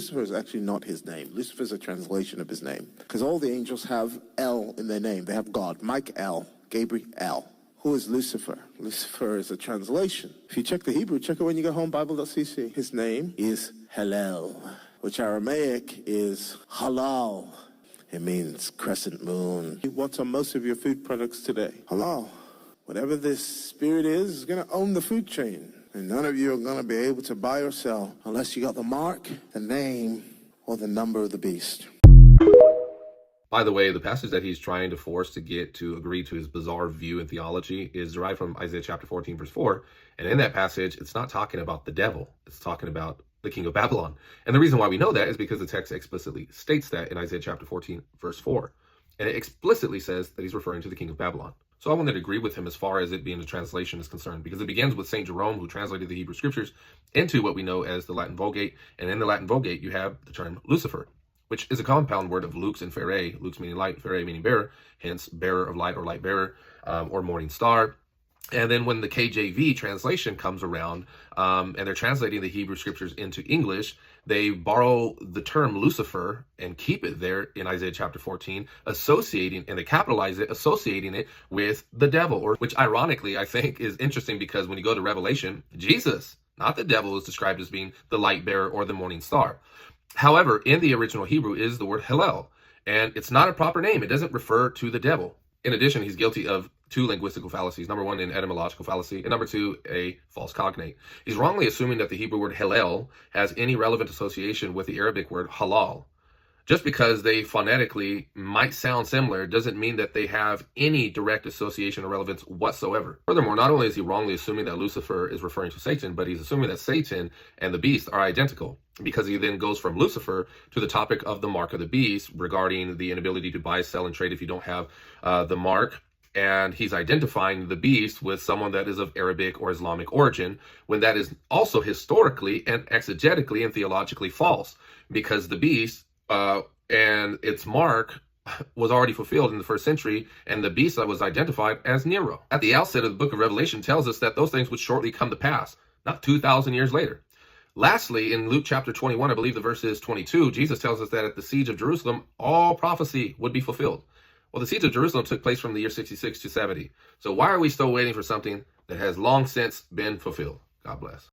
Lucifer is actually not his name. Lucifer is a translation of his name. Because all the angels have L in their name. They have God. Michael, Gabriel. Who is Lucifer? Lucifer is a translation. If you check the Hebrew, check it when you go home, Bible.cc. His name is Hallel, which Aramaic is halal. It means crescent moon. What's on most of your food products today? Halal. Whatever this spirit is going to own the food chain. And none of you are going to be able to buy or sell unless you got the mark, the name, or the number of the beast. By the way, the passage that he's trying to force to get to agree to his bizarre view in theology is derived from Isaiah chapter 14, verse 4. And in that passage, it's not talking about the devil. It's talking about the king of Babylon. And the reason why we know that is because the text explicitly states that in Isaiah chapter 14, verse 4. And it explicitly says that he's referring to the king of Babylon. So I wanted to agree with him as far as it being a translation is concerned, because it begins with St. Jerome, who translated the Hebrew scriptures into what we know as the Latin Vulgate. And in the Latin Vulgate, you have the term Lucifer, which is a compound word of lux and fere, lux meaning light, fere meaning bearer, hence bearer of light or light bearer, or morning star. And then when the KJV translation comes around, and they're translating the Hebrew scriptures into English, they borrow the term Lucifer and keep it there in Isaiah chapter 14, associating, and they capitalize it, associating it with the devil, or which ironically I think is interesting, because when you go to Revelation, Jesus, not the devil, is described as being the light bearer or the morning star. However, in the original Hebrew is the word Hallel, and it's not a proper name. It doesn't refer to the devil. In addition, he's guilty of two linguistical fallacies. Number one, an etymological fallacy, and number two, a false cognate. He's wrongly assuming that the Hebrew word Hallel has any relevant association with the Arabic word halal. Just because they phonetically might sound similar doesn't mean that they have any direct association or relevance whatsoever. Furthermore, not only is he wrongly assuming that Lucifer is referring to Satan, but he's assuming that Satan and the beast are identical, because he then goes from Lucifer to the topic of the mark of the beast regarding the inability to buy, sell, and trade if you don't have the mark. And he's identifying the beast with someone that is of Arabic or Islamic origin, when that is also historically and exegetically and theologically false, because the beast and its mark was already fulfilled in the first century, and the beast that was identified as Nero. At the outset of the book of Revelation tells us that those things would shortly come to pass, not 2,000 years later. Lastly, in Luke chapter 21, I believe the verse is 22, Jesus tells us that at the siege of Jerusalem, all prophecy would be fulfilled. Well, the siege of Jerusalem took place from the year 66 to 70. So why are we still waiting for something that has long since been fulfilled? God bless.